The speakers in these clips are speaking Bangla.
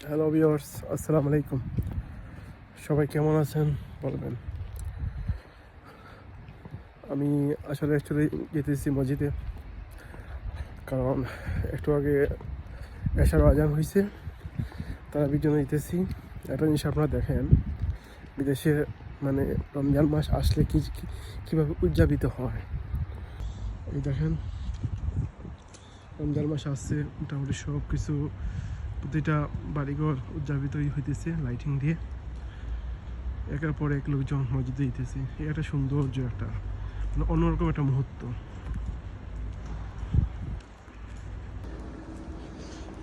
হ্যালো ভিউয়ার্স, আসসালামু আলাইকুম। সবাই কেমন আছেন বলবেন। আমি আসলে যেতেছি মসজিদে, কারণ একটু আগে এশার আজান হয়েছে, তারাবির জন্য যেতেছি। একটা জিনিস আপনারা দেখেন, বিদেশে মানে রমজান মাস আসলে কীভাবে উদযাপিত হয়। এই দেখেন, রমজান মাস আসছে, মোটামুটি সব কিছু প্রতিটা বাড়িঘর উদযাপিতই হইতেছে লাইটিং দিয়ে। একের পর এক লোকজন মসজিদে যেতেছে। এটা সৌন্দর্য, একটা মানে অন্যরকম একটা মুহূর্ত।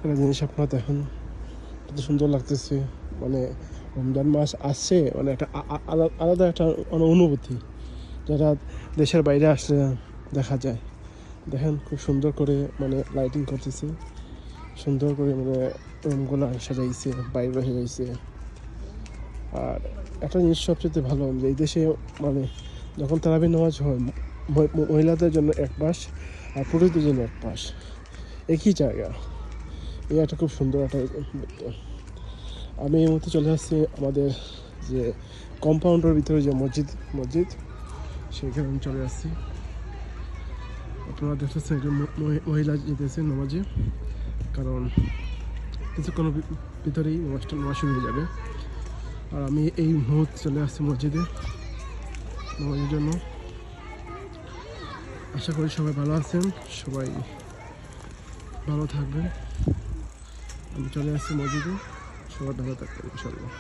একটা জিনিস আপনারা দেখেন, কত সুন্দর লাগতেছে। মানে রমজান মাস আসছে, মানে একটা আলাদা একটা অনুভূতি, যেটা দেশের বাইরে আসলে দেখা যায়। দেখেন খুব সুন্দর করে মানে লাইটিং করতেছে, সুন্দর করে মানে রুমগুলো সাজাইছে, বাইরে সাজাইছে। আর একটা জিনিস সবচেয়ে ভালো, যে এই দেশে মানে যখন তারাবির নামাজ হয়, মহিলাদের জন্য এক পাশ আর পুরুষদের জন্য এক পাশ, একই জায়গা। এই একটা খুব সুন্দর একটা আমি এই মুহূর্তে চলে আসছি আমাদের যে কম্পাউন্ডের ভিতরে যে মসজিদ সেখানে আমি চলে আসছি। আপনারা দেখতেছেন একজন মহিলা যেতেছে নামাজে, কারণ কিছুক্ষণের ভিতরেই নামাজ শুরু হয়ে যাবে। আর আমি এই মুহূর্তে চলে আসছি মসজিদে নামাজের জন্য। আশা করি সবাই ভালো আছেন, সবাই ভালো থাকবেন। আমি চলে আসছি মসজিদে, সবাই ভালো থাকবেন ইনশাআল্লাহ।